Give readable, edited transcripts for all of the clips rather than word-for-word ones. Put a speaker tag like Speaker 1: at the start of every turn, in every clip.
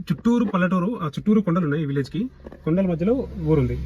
Speaker 1: చుట్టూరు పల్లెటూరు, చుట్టూరు కొండలు ఉన్నాయి. ఈ విలేజ్కి కొండల మధ్యలో ఊరుంది.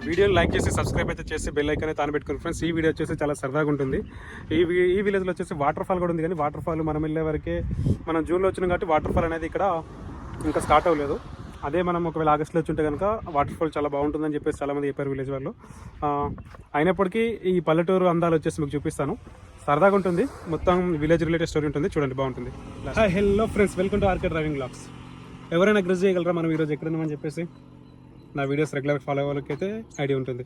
Speaker 1: వీడియోని లైక్ చేసి సబ్స్క్రైబ్ అయితే చేసి బెల్ ఐకాన్ అయితే ఆన్ పెట్టుకుని ఫ్రెండ్స్. ఈ వీడియో వచ్చేసి చాలా సరదాగా ఉంటుంది. ఈ విలేజ్లో వచ్చేసి వాటర్ ఫాల్ కూడా ఉంది, కానీ వాటర్ ఫాల్ మనం వెళ్ళే వరకే, మనం జూన్లో వచ్చినాం కాబట్టి వాటర్ ఫాల్ అనేది ఇక్కడ ఇంకా స్టార్ట్ అవ్వలేదు. అదే మనం ఒకవేళ ఆగస్టులో వచ్చి ఉంటే కనుక వాటర్ ఫాల్ చాలా బాగుంటుందని చెప్పేసి చాలామంది చెప్పారు విలేజ్ వాళ్ళు. అయినప్పటికీ ఈ పల్లెటూరు అందాలు వచ్చేసి మీకు చూపిస్తాను. సరదాగా ఉంటుంది, మొత్తం విలేజ్ రిలేటెడ్ స్టోరీ ఉంటుంది, చూడండి బాగుంటుంది. Hello friends, welcome to RK driving blogs. ఎవరైనా గెస్ చేయగలరా మనం ఈరోజు ఎక్కడున్నామని చెప్పేసి? నా వీడియోస్ రెగ్యులర్ ఫాలో అయ్యే వాళ్ళకి అయితే ఐడియా ఉంటుంది.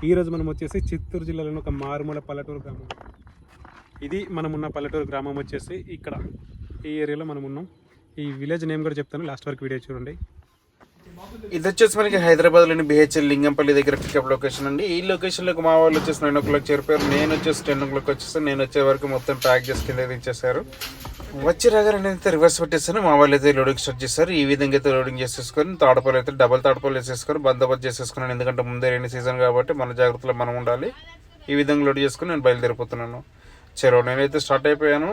Speaker 1: ఈరోజు మనం వచ్చేసి చిత్తూరు జిల్లాలోని ఒక మారుమూల పల్లెటూరు గ్రామం. ఇది మనం ఉన్న పల్లెటూరు గ్రామం వచ్చేసి ఇక్కడ ఈ ఏరియాలో మనం ఉన్నాం. ఈ విలేజ్ నేమ్ కూడా చెప్తాను, లాస్ట్ వరకు వీడియో చూడండి.
Speaker 2: ఇది వచ్చేసి మనకి హైదరాబాద్లోని బిహెచ్ఎల్ లింగంపల్లి దగ్గర పికప్ లొకేషన్ అండి. ఈ లొకేషన్లోకి మా వాళ్ళు వచ్చేసి 9 o'clock చేరిపోయారు. నేను వచ్చేసి 10 o'clock వచ్చేసాను. నేను వచ్చే వరకు మొత్తం ప్యాక్ చేసి కింద ఇచ్చేసారు. వచ్చి రాగానే నేనైతే రివర్స్ పెట్టేస్తాను. మా వాళ్ళు అయితే లోడింగ్ స్టార్ట్ చేస్తారు. ఈ విధంగా అయితే లోడింగ్ చేసేసుకొని తాడపాలు అయితే డబల్ తాడపాలు వేసేసుకొని బందోబస్తు చేసేసుకున్నాను. ఎందుకంటే ముందే రైనీ సీజన్ కాబట్టి మన జాగ్రత్తలో మనం ఉండాలి. ఈ విధంగా లోడ్ చేసుకుని నేను బయలుదేరిపోతున్నాను. చలో నేనైతే స్టార్ట్ అయిపోయాను.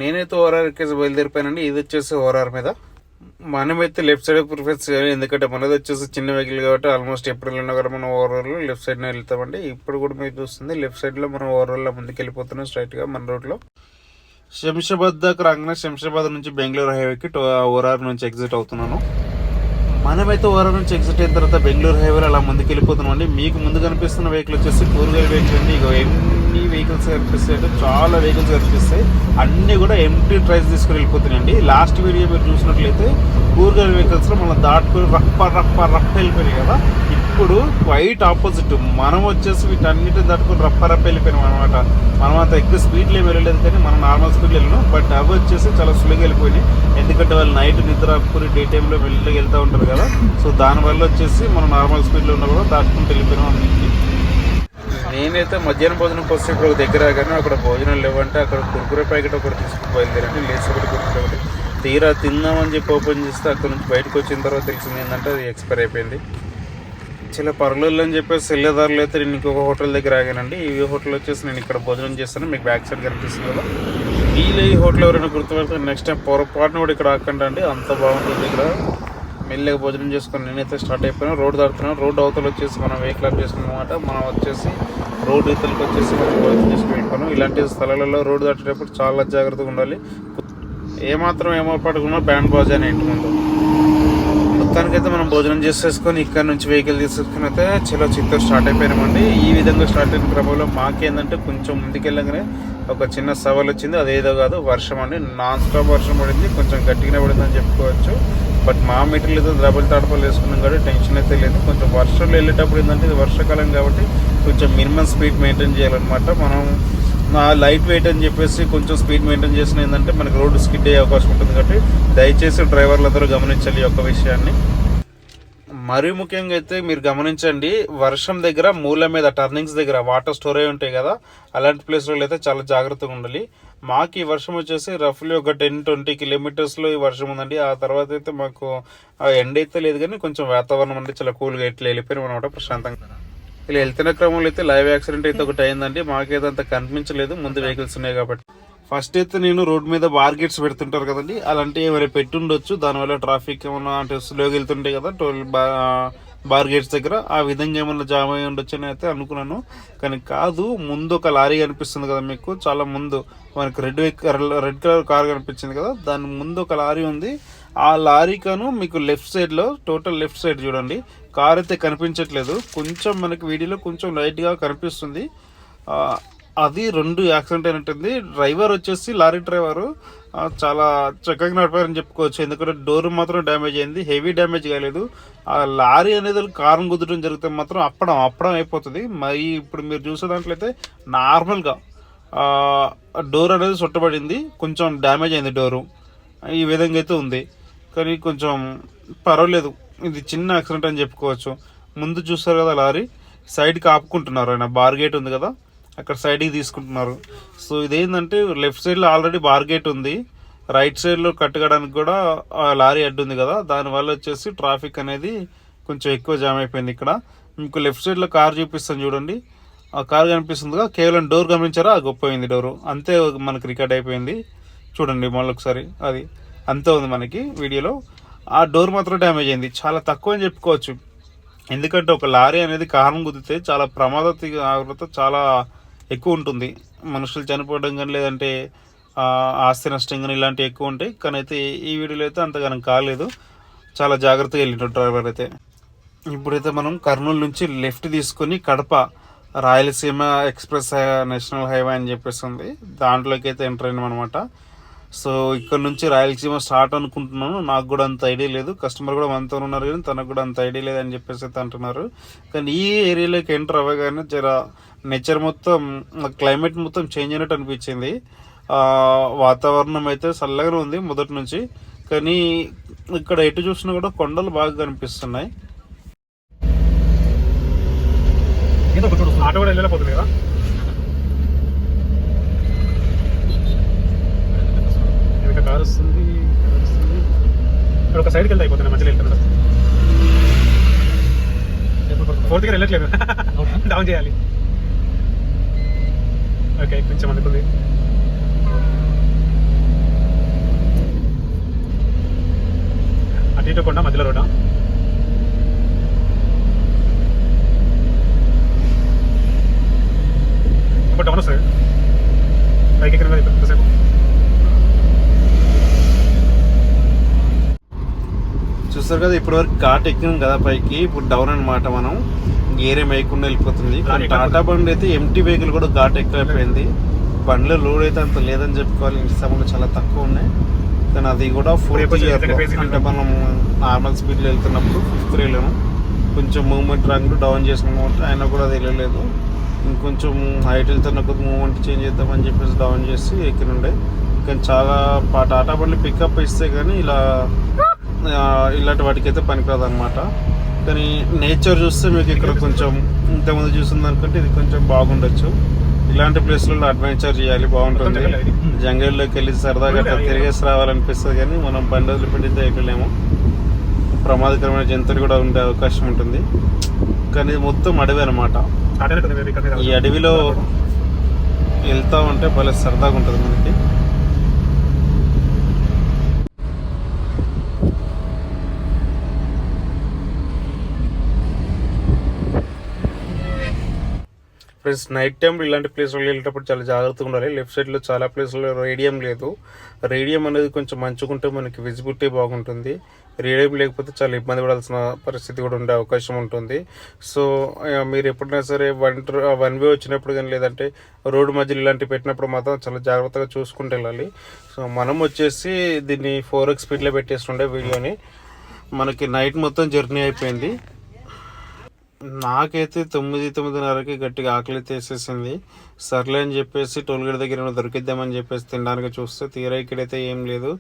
Speaker 2: నేనైతే ఓఆర్ఆర్ ఎక్కేసి బయలుదేరిపోయానండి. ఇది వచ్చేసి ఓఆర్ఆర్ మీద. మనమైతే లెఫ్ట్ సైడ్ ప్రిఫరెన్స్ చేయాలి, ఎందుకంటే మనది వచ్చేసి చిన్న వెహికల్ కాబట్టి ఆల్మోస్ట్ ఎప్పుడు వెళ్ళినా కూడా మనం ఓవరాల్లో లెఫ్ట్ సైడ్నే వెళ్తామండి. ఇప్పుడు కూడా మీరు చూస్తుంది లెఫ్ట్ సైడ్లో మనం ఓవరాల్లో ముందుకు వెళ్ళిపోతున్నాం స్ట్రైట్గా మన రోడ్లో. శంషాబాద్ దాకా రాగానే శంషాబాద్ నుంచి బెంగళూరు హైవేకి ఓఆర్ఆర్ నుంచి ఎగ్జిట్ అవుతున్నాను. మనమైతే ఓఆర్ఆర్ నుంచి ఎగ్జిట్ అయిన తర్వాత బెంగళూరు హైవేలో అలా ముందుకు వెళ్ళిపోతున్నాం అండి. మీకు ముందు కనిపిస్తున్న వెహికల్ వచ్చేసి కూరగాయల వెహికల్ అండి. ఇక ఎన్ని వెహికల్స్ కనిపిస్తాయి అంటే చాలా వెహికల్స్ కనిపిస్తాయి. అన్నీ కూడా ఎంటీ ట్రైస్ తీసుకుని వెళ్ళిపోతున్నాయండి. లాస్ట్ వీడియో మీరు చూసినట్లయితే కూరగాయల వెహికల్స్లో మనం దాటుకొని రప్ప వెళ్ళిపోయినాయి కదా. ఇప్పుడు క్వైట్ ఆపోజిట్, మనం వచ్చేసి వీటన్నిటిని దాటుకొని రప్ప వెళ్ళిపోయినాం అనమాట. మనం అంత ఎక్కువ స్పీడ్లో వెళ్ళలేదు, కానీ మనం నార్మల్ స్పీడ్లో వెళ్ళినాం. బట్ అవి వచ్చేసి చాలా సులువుగా వెళ్ళిపోయినాయి, ఎందుకంటే వాళ్ళు నైట్ నిద్ర ఆపుకుని డే టైంలో వెళ్తూ ఉంటారు కదా. సో దానివల్ల వచ్చేసి మనం నార్మల్ స్పీడ్లో ఉన్న కూడా దాటుకుంటూ వెళ్ళిపోయినాం అన్నింటికి. నేనైతే మధ్యాహ్నం భోజనం కోసం ఇప్పుడు ఒక దగ్గర కానీ అక్కడ భోజనం లేవంటే అక్కడ కుర్కురే ప్యాకెట్ ఒకటి తీసుకుని బయలుదేరండి. లేచి ఒకటి కుర్కురే ఒకటి తీరా తిందామని చెప్పి ఓపెన్ చేస్తే అక్కడ నుంచి బయటకు వచ్చిన తర్వాత తెలిసింది ఏంటంటే అది ఎక్స్పైర్ అయిపోయింది. చాలా పర్లేదు అని చెప్పేసి వెళ్ళేదారులు అయితే నేను ఇంకొక హోటల్ దగ్గర ఆగానండి. ఈ హోటల్ వచ్చేసి నేను ఇక్కడ భోజనం చేస్తాను, మీకు బ్యాక్ సైడ్ కనిపిస్తుంది కదా. వీళ్ళు ఈ హోటల్ ఎవరైనా గుర్తుపెడితే నెక్స్ట్ టైం పొరపాటున కూడా ఇక్కడ ఆకండి అండి, అంత బాగుంటుంది ఇక్కడ. మెల్లగా భోజనం చేసుకొని నేనైతే స్టార్ట్ అయిపోయాను. రోడ్ దాడుతున్నాను. రోడ్ అవతల వచ్చేసి మనం వెహికల్ ఆఫ్ చేసుకున్నాం అనమాట. మనం వచ్చేసి రోడ్ ఇతలకు వచ్చేసి మనం భోజనం చేసుకుని వెళ్ళిపోయాను. ఇలాంటి స్థలాలలో రోడ్ దాటేటప్పుడు చాలా జాగ్రత్తగా ఉండాలి. ఏమో పడుకున్నా బ్యాండ్ బాజా అని ఇంటి ముందు. మొత్తానికైతే మనం భోజనం చేసేసుకొని ఇక్కడ నుంచి వెహికల్ తీసుకుని అయితే చలో చిత్తూరు స్టార్ట్ అయిపోయినామండి. ఈ విధంగా స్టార్ట్ అయిన క్రమంలో మాకేందంటే కొంచెం ముందుకెళ్ళగానే ఒక చిన్న సవాల్ వచ్చింది. అదేదో కాదు, వర్షం అండి. నాన్ స్టాప్ వర్షం పడింది, కొంచెం గట్టిగానే పడిందని చెప్పుకోవచ్చు. బట్ మా మెటీరియల్ అయితే డబుల్ తాడపాలు వేసుకున్నాం కాబట్టి టెన్షన్ అయితే లేదు. కొంచెం వర్షంలో వెళ్ళేటప్పుడు ఏంటంటే ఇది వర్షాకాలం కాబట్టి కొంచెం మినిమం స్పీడ్ మెయింటైన్ చేయాలన్నమాట. మనం లైట్ వెయిట్ అని చెప్పేసి కొంచెం స్పీడ్ మెయింటైన్ చేసిన ఏంటంటే మనకి రోడ్డు స్కిడ్ అయ్యే అవకాశం ఉంటుంది. కాబట్టి దయచేసి డ్రైవర్లందరూ గమనించాలి ఈ యొక్క విషయాన్ని. మరీ ముఖ్యంగా అయితే మీరు గమనించండి, వర్షం దగ్గర మూల మీద టర్నింగ్స్ దగ్గర వాటర్ స్టోర్ అయి ఉంటాయి కదా, అలాంటి ప్లేస్లో అయితే చాలా జాగ్రత్తగా ఉండాలి. మాకు ఈ వర్షం వచ్చేసి రఫ్లీ ఒక 10-20 కిలోమీటర్స్లో ఈ వర్షం ఉందండి. ఆ తర్వాత అయితే మాకు ఎండ అయితే లేదు, కానీ కొంచెం వాతావరణం అంటే చాలా కూల్గా ఇట్లా వెళ్ళిపోయినాం అనమాట ప్రశాంతంగా. ఇలా వెళ్తున్న క్రమంలో అయితే లైవ్ యాక్సిడెంట్ అయితే ఒకటి అయిందండి. మాకైతే అంత కనిపించలేదు, ముందు వెహికల్స్ ఉన్నాయి కాబట్టి. ఫస్ట్ అయితే నేను రోడ్ మీద బార్గెట్స్ పెడుతుంటారు కదండి, అలాంటివి ఏమైనా పెట్టుండొచ్చు, దానివల్ల ట్రాఫిక్ ఏమైనా అంటే స్లోగా వెళ్తుంటాయి కదా బార్గెట్స్ దగ్గర, ఆ విధంగా ఏమైనా జామ్ అయి ఉండొచ్చు అని అయితే అనుకున్నాను. కానీ కాదు, ముందు ఒక లారీ కనిపిస్తుంది కదా మీకు, చాలా ముందు మనకి రెడ్ కలర్ కార్ కనిపించింది కదా, దాని ముందు ఒక లారీ ఉంది. ఆ లారీకను మీకు లెఫ్ట్ సైడ్లో, టోటల్ లెఫ్ట్ సైడ్ చూడండి, కార్ అయితే కనిపించట్లేదు, కొంచెం మనకి వీడియోలో కొంచెం లైట్గా కనిపిస్తుంది. అది 2 యాక్సిడెంట్ అయినట్టుంది. డ్రైవర్ వచ్చేసి లారీ డ్రైవరు చాలా చక్కగా నడిపారని చెప్పుకోవచ్చు, ఎందుకంటే డోర్ మాత్రం డ్యామేజ్ అయింది, హెవీ డ్యామేజ్ కాలేదు. ఆ లారీ అనేది కారం కుదరడం జరిగితే మాత్రం అప్పడం అయిపోతుంది. మరి ఇప్పుడు మీరు చూసే దాంట్లో అయితే నార్మల్గా డోర్ అనేది చుట్టబడింది, కొంచెం డ్యామేజ్ అయింది డోరు, ఈ విధంగా అయితే ఉంది. కానీ కొంచెం పర్వాలేదు, ఇది చిన్న యాక్సిడెంట్ అని చెప్పుకోవచ్చు. ముందు చూస్తారు కదా లారీ, సైడ్కి ఆపుకుంటున్నారు, ఆయన బార్గేట్ ఉంది కదా అక్కడ సైడ్కి తీసుకుంటున్నారు. సో ఇదేంటంటే లెఫ్ట్ సైడ్లో ఆల్రెడీ బార్గేట్ ఉంది, రైట్ సైడ్లో కట్టుకోవడానికి కూడా లారీ అడ్డు ఉంది కదా, దానివల్ల వచ్చేసి ట్రాఫిక్ అనేది కొంచెం ఎక్కువ జామ్ అయిపోయింది. ఇక్కడ మీకు లెఫ్ట్ సైడ్లో కార్ చూపిస్తాను చూడండి, ఆ కార్ కనిపిస్తుందిగా, కేవలం డోర్ గమనించారా, గొప్పపోయింది డోరు, అంతే మనకి రికార్డ్ అయిపోయింది. చూడండి మళ్ళీ ఒకసారి, అది అంతే ఉంది మనకి వీడియోలో. ఆ డోర్ మాత్రం డ్యామేజ్ అయింది, చాలా తక్కువ అని చెప్పుకోవచ్చు. ఎందుకంటే ఒక లారీ అనేది కారణం కుదిరితే చాలా ప్రమాదత చాలా ఎక్కువ ఉంటుంది, మనుషులు చనిపోవడం కానీ లేదంటే ఆస్తి నష్టం కానీ ఇలాంటివి ఎక్కువ ఉంటాయి. కానీ అయితే ఈ వీడియోలో అయితే అంతగానం కాలేదు, చాలా జాగ్రత్తగా వెళ్ళిన డ్రైవర్ అయితే. ఇప్పుడైతే మనం కర్నూలు నుంచి లెఫ్ట్ తీసుకొని Kadapa Rayalaseema express national highway అని చెప్పేసి ఉంది, దాంట్లోకి అయితే ఎంటర్ అయినాం అనమాట. సో ఇక్కడ నుంచి రాయలసీమ స్టార్ట్ అనుకుంటున్నాను, నాకు కూడా అంత ఐడియా లేదు, కస్టమర్ కూడా మనతో ఉన్నారు కానీ తనకు కూడా అంత ఐడియా లేదని చెప్పేసి అయితే అంటున్నారు. కానీ ఈ ఏరియాలోకి ఎంటర్ అవ్వగానే జర నేచర్ మొత్తం, క్లైమేట్ మొత్తం చేంజ్ అయినట్టు అనిపించింది. వాతావరణం అయితే చల్లగానే ఉంది మొదటి నుంచి, కానీ ఇక్కడ ఎటు చూసినా కూడా కొండలు బాగా కనిపిస్తున్నాయి.
Speaker 1: ఆటో కూడా వెళ్ళిపోతుంది కదా, కార్ వస్తుంది. ఇక్కడ ఒక సైడ్కి వెళ్తే అయిపోతుంది, మధ్యలో వెళ్తున్నాడు. 4th దగ్గర వెళ్ళట్లేదు, డౌన్ చేయాలి. ఓకే, కొంచెం అందుకుంది. అటు ఇటు కొండ, మధ్యలో రోడ్డా. ఇప్పుడు డౌన్ వస్తుంది, పైకి ఎక్కడ ఎంతసేపు.
Speaker 2: చూస్తారు కదా, ఇప్పటి వరకు ఘాట్ ఎక్కినాం కదా పైకి, ఇప్పుడు డౌన్ అనమాట. మనం ఏరియా వేయకుండా వెళ్ళిపోతుంది. టాటా బండి అయితే ఎంటీ వెహికల్ కూడా ఘాట్ ఎక్కువైపోయింది, బండ్లో లోడ్ అయితే అంత లేదని చెప్పుకోవాలి, ఇంటి సమయంలో చాలా తక్కువ ఉన్నాయి. కానీ అది కూడా 4th గేర్, అంటే మనం నార్మల్ స్పీడ్లో వెళ్తున్నప్పుడు 5th గేర్లోను కొంచెం మూవ్మెంట్ ర్యాంక్ డౌన్ చేసినాము, అయినా కూడా అది వెళ్ళలేదు. ఇంకొంచెం హైట్ వెళ్తున్న కొద్ది మూవ్మెంట్ చేంజ్ చేద్దామని చెప్పేసి డౌన్ చేసి ఎక్కినుండే. కానీ చాలా టాటా బండ్లు పికప్ ఇస్తే కానీ ఇలాంటి వాటికి అయితే పనికిరాదు అనమాట. కానీ నేచర్ చూస్తే మీకు ఇక్కడ కొంచెం ఇంతకుముందు చూసింది అనుకుంటే ఇది కొంచెం బాగుండొచ్చు. ఇలాంటి ప్లేస్లలో అడ్వెంచర్ చేయాలి, బాగుంటుంది. జంగల్లోకి వెళ్ళి సరదాగా తిరిగేసి రావాలనిపిస్తుంది, కానీ మనం బండి వదిలిపెట్టితే వెళ్ళలేము, ప్రమాదకరమైన జంతువులు కూడా ఉండే అవకాశం ఉంటుంది. కానీ ఇది మొత్తం అడవి అనమాట. ఈ అడవిలో వెళ్తా ఉంటే భలే సరదాగా ఉంటుంది మనకి. ప్లస్ నైట్ టైంలో ఇలాంటి ప్లేస్లో వెళ్ళేటప్పుడు చాలా జాగ్రత్తగా ఉండాలి. లెఫ్ట్ సైడ్లో చాలా ప్లేస్లో రేడియం లేదు, రేడియం అనేది కొంచెం మంచుకుంటే మనకి విజిబిలిటీ బాగుంటుంది. రేడియం లేకపోతే చాలా ఇబ్బంది పడాల్సిన పరిస్థితి కూడా ఉండే అవకాశం ఉంటుంది. సో మీరు ఎప్పుడైనా సరే వన్ వే వచ్చినప్పుడు కానీ లేదంటే రోడ్డు మధ్యలో ఇలాంటివి పెట్టినప్పుడు మాత్రం చాలా జాగ్రత్తగా చూసుకుంటూ వెళ్ళాలి. సో మనం వచ్చేసి దీన్ని 4x స్పీడ్లో పెట్టేస్తుండే వీడియోని. మనకి నైట్ మొత్తం జర్నీ అయిపోయింది. నాకైతే 9-9:30కి గట్టిగా ఆకలి తీసేసింది. సర్లే అని చెప్పేసి టోల్గేట్ దగ్గర దొరికిద్దామని చెప్పేసి తినడానికి చూస్తే తీరా ఇక్కడైతే ఏం లేదు.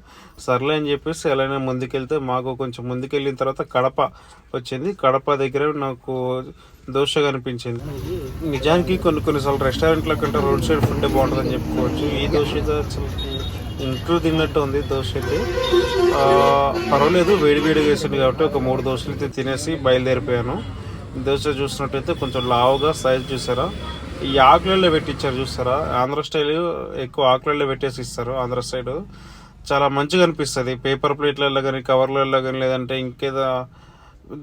Speaker 2: సర్లే అని చెప్పేసి ఎలాగైనా ముందుకెళ్తే మాకు కొంచెం ముందుకెళ్ళిన తర్వాత కడప వచ్చింది. కడప దగ్గర నాకు దోశ కనిపించింది. నిజానికి కొన్నిసార్లు రెస్టారెంట్లో కంటే రోడ్ సైడ్ ఫుడ్ బాగుంటుందని చెప్పుకోవచ్చు. ఈ దోశ అయితే అసలు ఇంట్లో తిన్నట్టు ఉంది. దోశ అయితే పర్వాలేదు, వేడివేడిగా వేసింది కాబట్టి ఒక 3 దోశలు అయితే తినేసి బయలుదేరిపోయాను. దోశ చూసినట్టయితే కొంచెం లావుగా సైజ్ చూసారా, ఈ ఆకులలో పెట్టించారు చూస్తారా, ఆంధ్ర స్టైల్ ఎక్కువ ఆకులలో పెట్టేసి ఇస్తారు. ఆంధ్ర సైడ్ చాలా మంచిగా అనిపిస్తుంది. పేపర్ ప్లేట్లలో కానీ కవర్లలో కానీ లేదంటే ఇంకేదో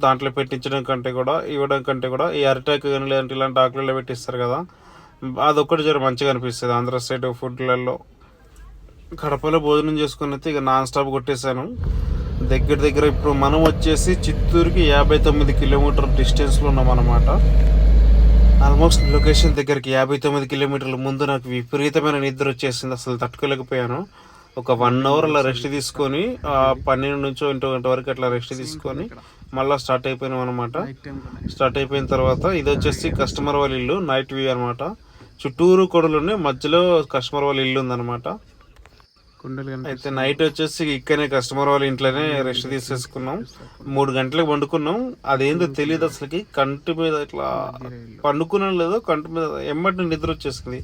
Speaker 2: దాంట్లో పెట్టించడం కంటే కూడా ఇవ్వడం కంటే కూడా ఈ అరిటాకు కానీ లేదంటే ఇలాంటి ఆకులలో పెట్టిస్తారు కదా, అదొక్కటి జర మంచిగా అనిపిస్తుంది ఆంధ్ర సైడ్ ఫుడ్లలో. కడపలో భోజనం చేసుకుని అయితే ఇక నాన్ స్టాప్ కొట్టేశాను. దగ్గర దగ్గర ఇప్పుడు మనం వచ్చేసి చిత్తూరుకి 59 కిలోమీటర్ డిస్టెన్స్లో ఉన్నాం అన్నమాట. ఆల్మోస్ట్ లొకేషన్ దగ్గరికి 59 కిలోమీటర్ల ముందు నాకు విపరీతమైన నిద్ర వచ్చేసింది, అసలు తట్టుకోలేకపోయాను. ఒక 1 అవర్ అలా రెస్ట్ తీసుకొని 12 నుంచో 1 గంట వరకు అట్లా రెస్ట్ తీసుకొని మళ్ళీ స్టార్ట్ అయిపోయినాం అనమాట. స్టార్ట్ అయిపోయిన తర్వాత ఇది వచ్చేసి కస్టమర్ వాళ్ళ ఇల్లు, నైట్ వ్యూ అనమాట. చుట్టూరు కొడలు ఉన్నాయి, మధ్యలో కస్టమర్ వాళ్ళ ఇల్లు ఉందన్నమాట. అయితే నైట్ వచ్చేసి ఇక్కడనే కస్టమర్ వాళ్ళ ఇంట్లోనే రెస్ట్ తీసేసుకున్నాం. 3 గంటలకు వండుకున్నాం. అదేందో తెలియదు అసలుకి, కంటి మీద ఇట్లా పండుకున్నాం లేదో కంటి మీద ఎమ్మటి నిద్ర వచ్చేసింది.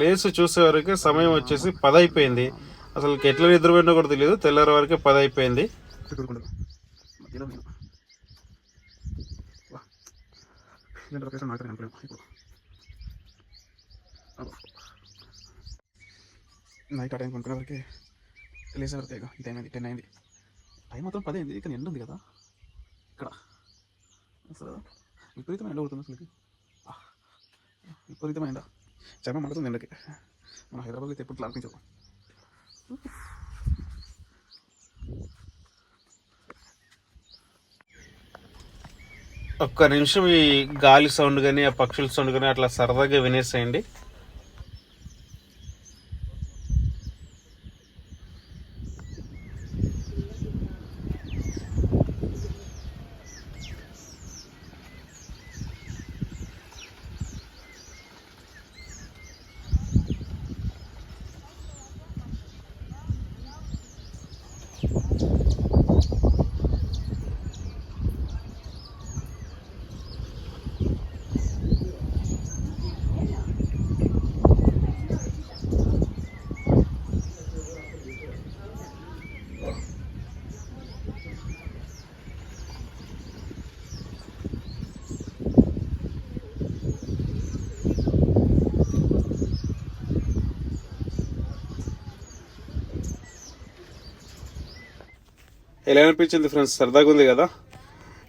Speaker 2: లేచి చూసే వరకు సమయం వచ్చేసి 10 అయిపోయింది. అసలు ఎట్లా నిద్రపోయినా కూడా తెలియదు, తెల్లారి వరకే 10 అయిపోయింది.
Speaker 1: నైట్ ఆ టైం కొనుక్కునే వరకే లేసే వరకే ఈ టైం అయింది, 10 అయింది. టైం మాత్రం 10 అయింది, కానీ ఎండ ఉంది కదా ఇక్కడ. అసలు విపరీతమైన ఎండ కొడుతుంది అసలుకి, విపరీతమైన ఎండ, చర్మం మండుతుంది ఎండకి. మన హైదరాబాద్లో అయితే ఎప్పుడు ఇట్లా అనిపించదు.
Speaker 2: ఒక్క నిమిషం ఈ గాలి సౌండ్ కానీ ఆ పక్షుల సౌండ్ కానీ అట్లా సరదాగా వినేసేయండి. ఎలా అనిపించింది ఫ్రెండ్స్? సరదాగా ఉంది కదా.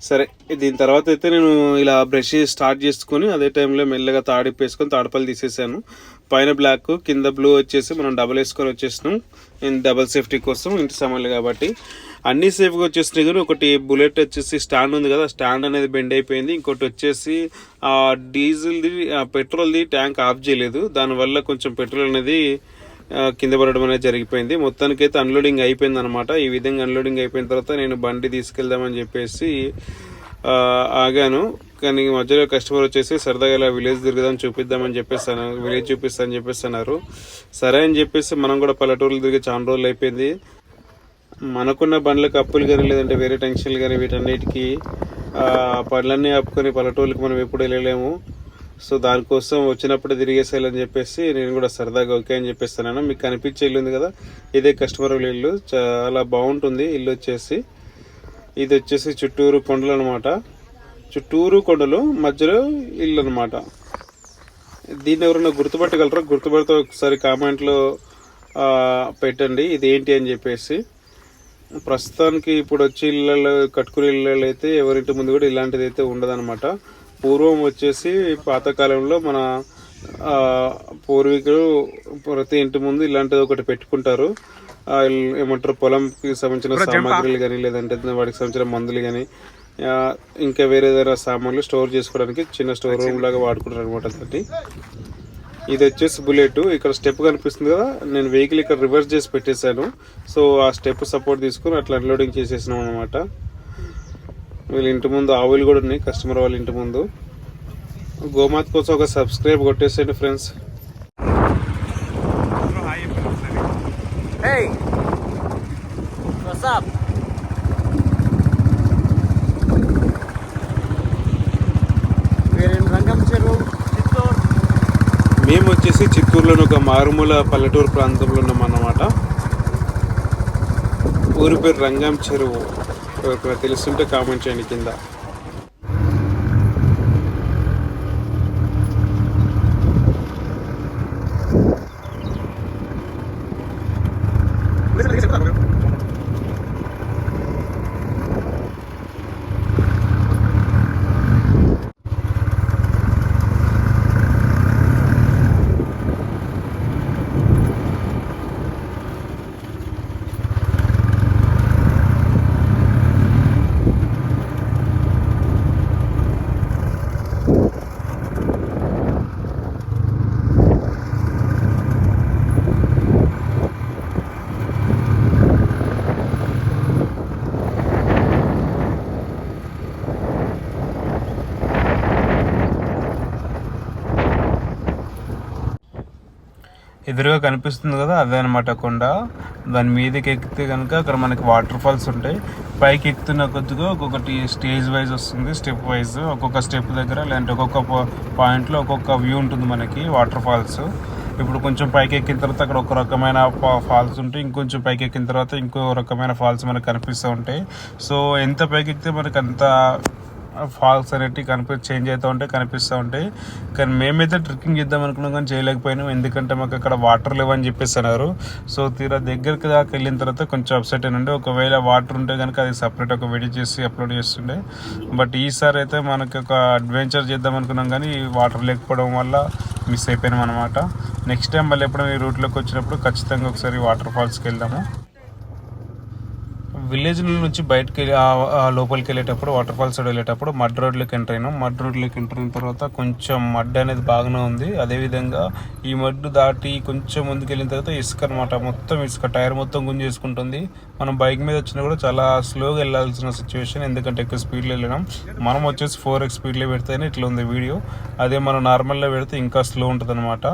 Speaker 2: సరే, దీని తర్వాత అయితే నేను ఇలా బ్రష్ స్టార్ట్ చేసుకొని అదే టైంలో మెల్లగా తాడిప్పేసుకొని తాడపల్లి తీసేసాను. పైన బ్లాక్ కింద బ్లూ వచ్చేసి మనం డబల్ వేసుకొని వచ్చేసినాం. నేను డబల్ సేఫ్టీ కోసం, ఇంటి సామాన్లు కాబట్టి అన్నీ సేఫ్గా వచ్చేసినాయి. కానీ ఒకటి బుల్లెట్ వచ్చేసి స్టాండ్ ఉంది కదా, స్టాండ్ అనేది బెండ్ అయిపోయింది. ఇంకోటి వచ్చేసి డీజిల్ది పెట్రోల్ది ట్యాంక్ ఆఫ్ చేయలేదు, దానివల్ల కొంచెం పెట్రోల్ అనేది కింద పడడం అనేది జరిగిపోయింది. మొత్తానికైతే అన్లోడింగ్ అయిపోయింది అనమాట. ఈ విధంగా అన్లోడింగ్ అయిపోయిన తర్వాత నేను బండి తీసుకెళ్దామని చెప్పేసి ఆగాను. కానీ మధ్యలో కస్టమర్ వచ్చేసి సరదాగా ఇలా విలేజ్ తిరుగుదాం చూపిద్దామని చెప్పేసాను, విలేజ్ చూపిస్తానని చెప్పేసి అన్నారు. సరే అని చెప్పేసి మనం కూడా పల్లెటూరులు తిరిగి చాలా రోజులు అయిపోయింది. మనకున్న బండ్లకు అప్పులు కానీ లేదంటే వేరే టెన్షన్లు కానీ వీటన్నిటికీ పనులన్నీ ఆపుకొని పల్లెటూరులకు మనం ఎప్పుడు వెళ్ళలేము. సో దానికోసం వచ్చినప్పుడు తిరిగేసేయాలని చెప్పేసి నేను కూడా సరదాగా ఓకే అని చెప్పేస్తున్నాను. మీకు కనిపించే ఇల్లు ఉంది కదా, ఇదే కస్టమర్ ఇల్లు. చాలా బాగుంటుంది ఇల్లు వచ్చేసి. ఇది వచ్చేసి చుట్టూరు కొండలు అనమాట. చుట్టూరు కొండలు మధ్యలో ఇల్లు అనమాట. దీన్ని ఎవరైనా గుర్తుపట్టగలరా? గుర్తుపడితే ఒకసారి కామెంట్లో పెట్టండి ఇది ఏంటి అని చెప్పేసి. ప్రస్తుతానికి ఇప్పుడు వచ్చి ఇళ్ళలో కట్టుకునే ఇళ్ళలో అయితే ఎవరింటి ముందు కూడా ఇలాంటిది అయితే ఉండదన్నమాట. పూర్వం వచ్చేసి పాతకాలంలో మన పూర్వీకులు ప్రతి ఇంటి ముందు ఇలాంటిది ఒకటి పెట్టుకుంటారు. ఏమంటారు, పొలంకి సంబంధించిన సామాగ్రిలు కానీ లేదంటే వాటికి సంబంధించిన మందులు కానీ ఇంకా వేరే ఏదైనా సామాన్లు స్టోర్ చేసుకోవడానికి చిన్న స్టోర్ రూమ్ లాగా వాడుకుంటారు అనమాట. దాన్ని ఇది వచ్చేసి బుల్లెట్. ఇక్కడ స్టెప్ కనిపిస్తుంది కదా, నేను వెహికల్ ఇక్కడ రివర్స్ చేసి పెట్టేశాను. సో ఆ స్టెప్ సపోర్ట్ తీసుకుని అట్లా అన్లోడింగ్ చేసేసినాం అనమాట. వీళ్ళ ఇంటి ముందు ఆవులు కూడా ఉన్నాయి, కస్టమర్ వాళ్ళ ఇంటి ముందు. గోమాత కోసం ఒక సబ్స్క్రైబ్ కొట్టేసేయండి ఫ్రెండ్స్. మేము వచ్చేసి చిత్తూరులోని ఒక మారుమూల పల్లెటూరు ప్రాంతంలో ఉన్నాం అన్నమాట. ఊరి పేరు రంగం చెరువు. ఎవరికైనా తెలుస్తుంటే కామెంట్ చేయండి కింద. ఎదురుగా కనిపిస్తుంది కదా, అదే అనమాట కొండ. దాని మీదకి ఎక్కితే కనుక అక్కడ మనకి వాటర్ ఫాల్స్ ఉంటాయి. పైకి ఎక్కుతున్న కొద్దిగా ఒక్కొక్కటి స్టేజ్ వైజ్ వస్తుంది, స్టెప్ వైజ్. ఒక్కొక్క స్టెప్ దగ్గర లేదంటే ఒక్కొక్క పాయింట్లో ఒక్కొక్క వ్యూ ఉంటుంది మనకి వాటర్ ఫాల్స్. ఇప్పుడు కొంచెం పైకి ఎక్కిన తర్వాత అక్కడ ఒక రకమైన ఫాల్స్ ఉంటాయి, ఇంకొంచెం పైకి ఎక్కిన తర్వాత ఇంకో రకమైన ఫాల్స్ మనకు కనిపిస్తూ ఉంటాయి. సో ఎంత పైకి ఎక్కితే మనకు అంత ఫాల్స్ అనేటివి చేంజ్ అవుతూ ఉంటాయి, కనిపిస్తూ ఉంటాయి. కానీ మేమైతే ట్రెక్కింగ్ చేద్దాం అనుకున్నాం కానీ చేయలేకపోయినాం, ఎందుకంటే మాకు అక్కడ వాటర్ లేవని చెప్పేసి అన్నారు. సో తీరా దగ్గరికి దాకా వెళ్ళిన తర్వాత కొంచెం అప్సెట్ అయినండి. ఒకవేళ వాటర్ ఉంటే కనుక అది సపరేట్ ఒక వీడియో చేసి అప్లోడ్ చేస్తుండే. బట్ ఈసారి అయితే మనకి ఒక అడ్వెంచర్ చేద్దాం అనుకున్నాం కానీ వాటర్ లేకపోవడం వల్ల మిస్ అయిపోయినాం అనమాట. నెక్స్ట్ టైం మళ్ళీ ఎప్పుడైనా ఈ రూట్లోకి వచ్చినప్పుడు ఖచ్చితంగా ఒకసారి వాటర్ ఫాల్స్కి వెళ్దాము. విలేజ్ నుంచి బయటకు వెళ్ళి లోపలికి వెళ్ళేటప్పుడు వాటర్ ఫాల్స్ సైడ్ వెళ్ళేటప్పుడు మడ్ రోడ్లోకి ఎంటర్ అయినాం. మడ్ రోడ్లోకి ఎంటర్ అయిన తర్వాత కొంచెం మడ్ అనేది బాగానే ఉంది. అదేవిధంగా ఈ మడ్డు దాటి కొంచెం ముందుకు వెళ్ళిన తర్వాత ఇసుక అనమాట, మొత్తం ఇసుక, టైర్ మొత్తం గుంజేసుకుంటుంది. మనం బైక్ మీద వచ్చినా కూడా చాలా స్లోగా వెళ్ళాల్సిన సిచ్యువేషన్, ఎందుకంటే ఎక్కువ స్పీడ్లో వెళ్ళినాం. మనం వచ్చేసి 4x స్పీడ్లో పెడితేనే ఇట్లా ఉంది వీడియో. అదే మనం నార్మల్లో పెడితే ఇంకా స్లో ఉంటుంది అనమాట.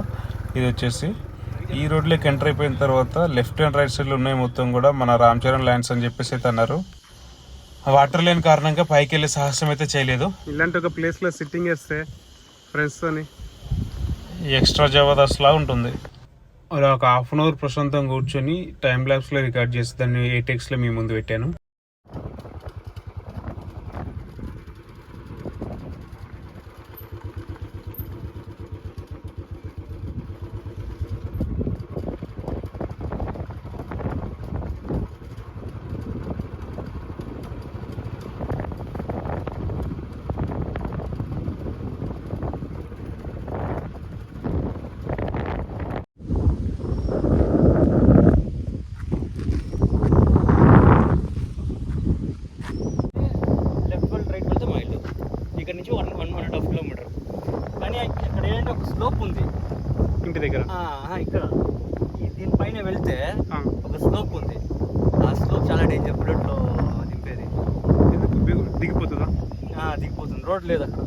Speaker 2: ఇది వచ్చేసి ఈ రోడ్లోకి ఎంటర్ అయిపోయిన తర్వాత లెఫ్ట్ అండ్ రైట్ సైడ్లో ఉన్నాయి మొత్తం కూడా మన రామ్ చరణ్ ల్యాండ్స్ అని చెప్పేసి అయితే అన్నారు. వాటర్ లేని కారణంగా పైకి వెళ్ళే సాహసం అయితే చేయలేదు.
Speaker 1: ఇలాంటి ఒక ప్లేస్లో సిట్టింగ్ వేస్తే ఫ్రెండ్స్తోని
Speaker 2: ఎక్స్ట్రా జబర్దస్త్ లా ఉంటుంది. అలా ఒక హాఫ్ అన్ అవర్ ప్రశాంతంగా కూర్చొని టైం ల్యాబ్స్లో రికార్డ్ చేసి దాన్ని 8xలో మీ ముందు పెట్టాను.
Speaker 3: నుంచి 1.5 కిలోమీటర్. కానీ ఇక్కడ ఏంటంటే ఒక స్లోప్ ఉంది
Speaker 1: ఇంటి దగ్గర.
Speaker 3: ఇక్కడ దీనిపైన వెళ్తే ఒక స్లోప్ ఉంది. ఆ స్లోప్ చాలా డేంజర్, బుల్లెట్లో దింపేది.
Speaker 1: దిగిపోతుందా?
Speaker 3: దిగిపోతుంది, రోడ్ లేదు అక్కడ.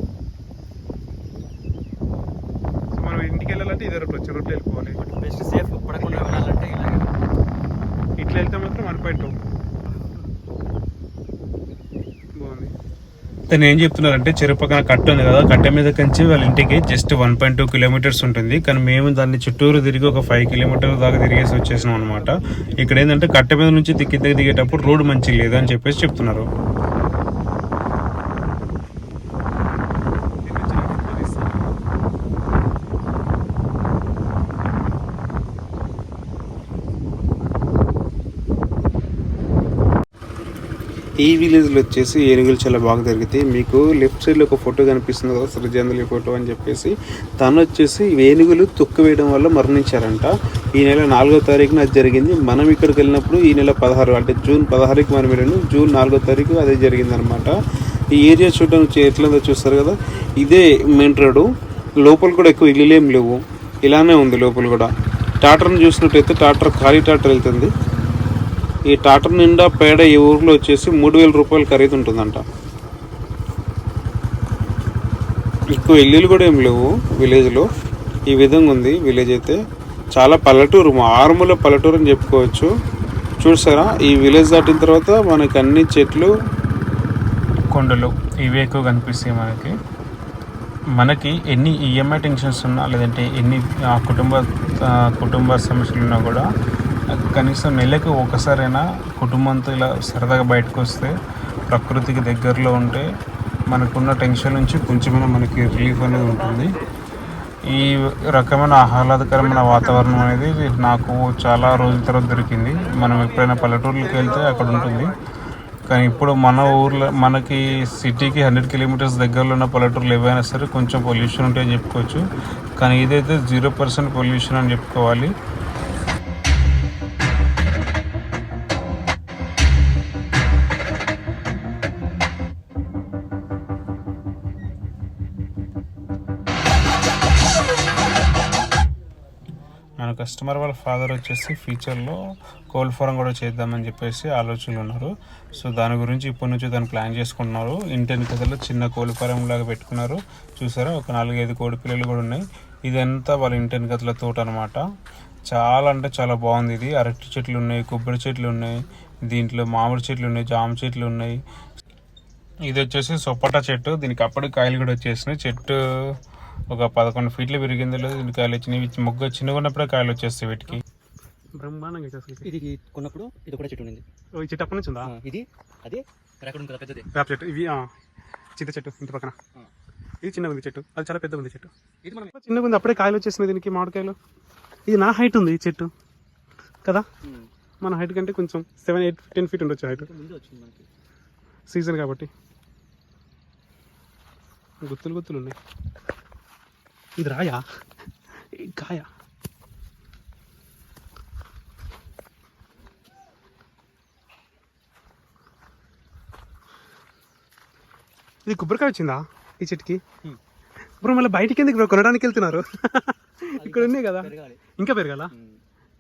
Speaker 1: సో మనం ఇంటికి వెళ్ళాలంటే ఇదే రోడ్ వచ్చి రోడ్లో వెళ్ళిపోవాలి.
Speaker 3: బెస్ట్ సేఫ్ పడకుండా వెళ్ళాలంటే ఇలాగే.
Speaker 1: ఇట్లా వెళ్తే మాత్రం 1.2 బాగుంది. తను ఏం చెప్తున్నారంటే చెరువు పక్కన కట్ట ఉంది కదా, కట్ట మీద కంచి వాళ్ళ ఇంటికి జస్ట్ 1.2 కిలోమీటర్స్ ఉంటుంది. కానీ మేము దాన్ని చుట్టూరు తిరిగి ఒక 5 కిలోమీటర్ల దాకా తిరిగేసి వచ్చేసినాం అనమాట. ఇక్కడ ఏంటంటే కట్ట మీద నుంచి కిందకి దిగేటప్పుడు రోడ్ మంచిగా లేదని చెప్పేసి చెప్తున్నారు. ఈ విలేజ్లో వచ్చేసి ఏనుగులు చాలా బాగా దొరుకుతాయి. మీకు లెఫ్ట్ సైడ్లో ఒక ఫోటో కనిపిస్తుంది కదా, శ్రీజందలి ఫోటో అని చెప్పేసి. తను వచ్చేసి ఏనుగులు తొక్కు వేయడం వల్ల మరణించారంట. ఈ నెల 4వ తారీఖున అది జరిగింది. మనం ఇక్కడికి వెళ్ళినప్పుడు ఈ నెల 16 అంటే జూన్ 16కి మనం వెళ్ళాము. జూన్ 4వ తారీఖు అదే జరిగిందనమాట. ఈ ఏరియా చూడడానికి ఎట్లందో చూస్తారు కదా, ఇదే మెయిన్ రోడ్డు. లోపల కూడా ఎక్కువ ఇల్లులు ఏం లేవు, ఇలానే ఉంది లోపల కూడా. టాటర్ని చూసినట్టయితే టాటర్ ఖాళీ టాటర్ వెళ్తుంది. ఈ టాటర్ నిండా పేడ ఈ ఊర్లో వచ్చేసి 3000 రూపాయలు ఖరీదు ఉంటుందంట. ఎక్కువ ఇల్లులు కూడా ఏం లేవు విలేజ్లో. ఈ విధంగా ఉంది విలేజ్ అయితే. చాలా పల్లెటూరు, ఆరుమూల పల్లెటూరు అని చెప్పుకోవచ్చు. చూసారా, ఈ విలేజ్ దాటిన తర్వాత మనకి అన్ని చెట్లు, కొండలు ఇవే ఎక్కువ కనిపిస్తాయి మనకి ఎన్ని ఈఎంఐ టెన్షన్స్ ఉన్నా లేదంటే ఎన్ని కుటుంబ సమస్యలు ఉన్నా కూడా కనీసం నెలకు ఒకసారైనా కుటుంబంతో ఇలా సరదాగా బయటకు వస్తే, ప్రకృతికి దగ్గరలో ఉంటే మనకున్న టెన్షన్ నుంచి కొంచెమైనా మనకి రిలీఫ్ అనేది ఉంటుంది. ఈ రకమైన ఆహ్లాదకరమైన వాతావరణం అనేది నాకు చాలా రోజుల తర్వాత దొరికింది. మనం ఎప్పుడైనా పల్లెటూర్లకు వెళ్తే అక్కడ ఉంటుంది. కానీ ఇప్పుడు మన ఊర్లో మనకి సిటీకి 100 కిలోమీటర్స్ దగ్గరలో ఉన్న పల్లెటూర్లు ఏవైనా సరే కొంచెం పొల్యూషన్ ఉంటాయని చెప్పుకోవచ్చు. కానీ ఇదైతే 0% పొల్యూషన్ అని చెప్పుకోవాలి. మన కస్టమర్ వాళ్ళ ఫాదర్ వచ్చేసి ఫ్యూచర్లో కోల్డ్ ఫారం కూడా చేద్దామని చెప్పేసి ఆలోచనలు ఉన్నారు. సో దాని గురించి ఇప్పటి నుంచి దాన్ని ప్లాన్ చేసుకుంటున్నారు. ఇంటి కథలో చిన్న కోల్డ్ ఫారం లాగా పెట్టుకున్నారు. చూసారా, ఒక 4-5 కోడి పిల్లలు కూడా ఉన్నాయి. ఇదంతా వాళ్ళ ఇంటి కథల తోట అనమాట.
Speaker 2: చాలా అంటే చాలా బాగుంది. ఇది అరటి చెట్లు ఉన్నాయి, కొబ్బరి చెట్లు ఉన్నాయి, దీంట్లో మామిడి చెట్లు ఉన్నాయి, జామ చెట్లు ఉన్నాయి. ఇది వచ్చేసి సొప్పట చెట్టు. దీనికి అప్పటి కాయలు కూడా వచ్చేసినాయి. చెట్టు ఒక 11 ఫీట్లు పెరిగింది. లేదు దీనికి కాయలు వచ్చినాయి. మొగ్గ చిన్నగా ఉన్నప్పుడే కాయలు వచ్చేస్తాయి వీటికి.
Speaker 1: బ్రహ్మాండంగా అయితే అసలు
Speaker 3: ఇది కొన్నప్పుడు ఇది కూడా చెట్టు ఉంది.
Speaker 1: ఈ చెట్టు అప్పటి నుంచి ఉందా?
Speaker 3: ఇది అదే అక్కడ ఉంది కదా పెద్దది
Speaker 1: వేప చెట్టు. ఇవి చింత చెట్టు ఇంటి పక్కన. ఇది చిన్నగా ఉంది చెట్టు, అది చాలా పెద్ద ఉంది చెట్టు.
Speaker 3: ఇది మనం
Speaker 1: చిన్నగా ఉంది, అప్పుడే కాయలు వచ్చేసినాయి దీనికి మామిడికాయలు. ఇది నా హైట్ ఉంది ఈ చెట్టు కదా, మన హైట్ కంటే కొంచెం 7, 8, 10 ఫీట్ ఉండొచ్చు హైట్.
Speaker 3: ముందు వచ్చింది మనకి
Speaker 1: సీజన్ కాబట్టి గుత్తులు గుత్తులు ఉన్నాయి. ఇది రాయా ఈ కాయ. ఇది కొబ్బరికాయ వచ్చిందా ఈ చెట్టుకి? బ్రో మళ్ళీ బయటికి ఎందుకు బ్రో కొనడానికి వెళ్తున్నారు? ఇక్కడ ఉన్నాయి కదా,
Speaker 3: పెరగాలి.
Speaker 1: ఇంకా పెరగాల?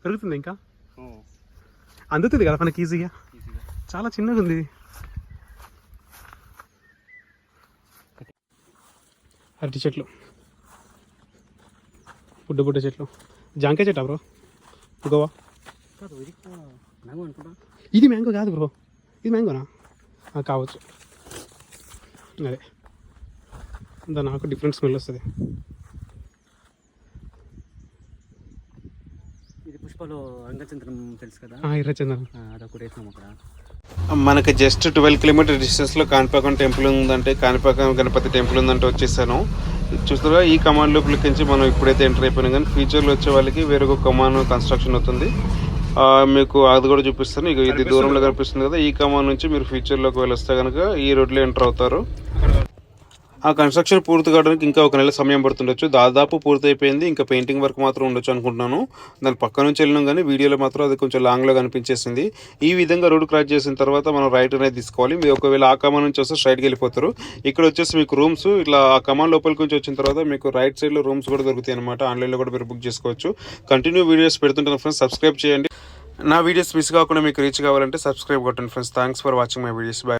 Speaker 1: పెరుగుతుంది ఇంకా, అందుతుంది కదా మనకి ఈజీగా. చాలా చిన్నగా ఉంది. అరటి చెట్లు, బుడ్డ చెట్లు. జాంకాయ చెట్టా బ్రో? గోవా
Speaker 3: కాదు ఇది మ్యాంగో అనుకుంటా.
Speaker 1: ఇది మ్యాంగో కాదు బ్రో, ఇది మ్యాంగోనా? కావచ్చు. అదే దాని నాకు డిఫరెంట్ స్మెల్ వస్తుంది.
Speaker 3: ఇది పుష్పలో రంగచంద్రం తెలుసు కదా,
Speaker 1: ఎర్రచందనం.
Speaker 3: అదొకటి వేసినాం అక్కడ.
Speaker 2: మనకి జస్ట్ 12 కిలోమీటర్ డిస్టెన్స్లో కాణిపాకం టెంపుల్ ఉందంటే, కాణిపాకం గణపతి టెంపుల్ ఉందంటే వచ్చేసాను. చూస్తారా ఈ కమాండ్ లోపలికి నుంచి మనం ఇప్పుడైతే ఎంటర్ అయిపోయినాం. కానీ ఫ్యూచర్లో వచ్చే వాళ్ళకి వేరొక కమాండ్ కన్స్ట్రక్షన్ అవుతుంది. మీకు అది కూడా చూపిస్తాను. ఇక ఇది దూరంలో కనిపిస్తుంది కదా, ఈ కమాండ్ నుంచి మీరు ఫ్యూచర్లోకి వెళ్ళొస్తే కనుక ఈ రోడ్లో ఎంటర్ అవుతారు. ఆ కన్స్ట్రక్షన్ పూర్తి కావడానికి ఇంకా 1 నెల సమయం పడుతుండొచ్చు. దాదాపు పూర్తి అయిపోయింది, ఇంకా పెయింటింగ్ వర్క్ మాత్రం ఉండొచ్చు అనుకుంటున్నాను. దాని పక్క నుంచి వెళ్ళినాం కానీ వీడియోలో మాత్రం అది కొంచెం లాంగ్లో కనిపించేసింది. ఈ విధంగా రోడ్ క్రాస్ చేసిన తర్వాత మనం రైట్ అనేది తీసుకోవాలి. మీరు ఒకవేళ ఆ కమాన్ నుంచి వస్తే స్ట్రైట్కి వెళ్ళిపోతారు. ఇక్కడ వచ్చేసి మీకు రూమ్స్ ఇట్లా ఆ కమాన్ లోపలికి నుంచి వచ్చిన తర్వాత మీకు రైట్ సైడ్లో రూమ్స్ కూడా దొరుకుతాయి అనమాట. ఆన్లైన్లో కూడా మీరు బుక్ చేసుకోవచ్చు. కంటిన్యూ వీడియోస్ పెడుతుంటాను ఫ్రెండ్స్, సబ్స్క్రైబ్ చేయండి. నా వీడియోస్ మిస్ కాకుండా మీకు రీచ్ కావాలంటే సబ్స్క్రైబ్ కొట్టండి friends. Thanks for watching my videos. By.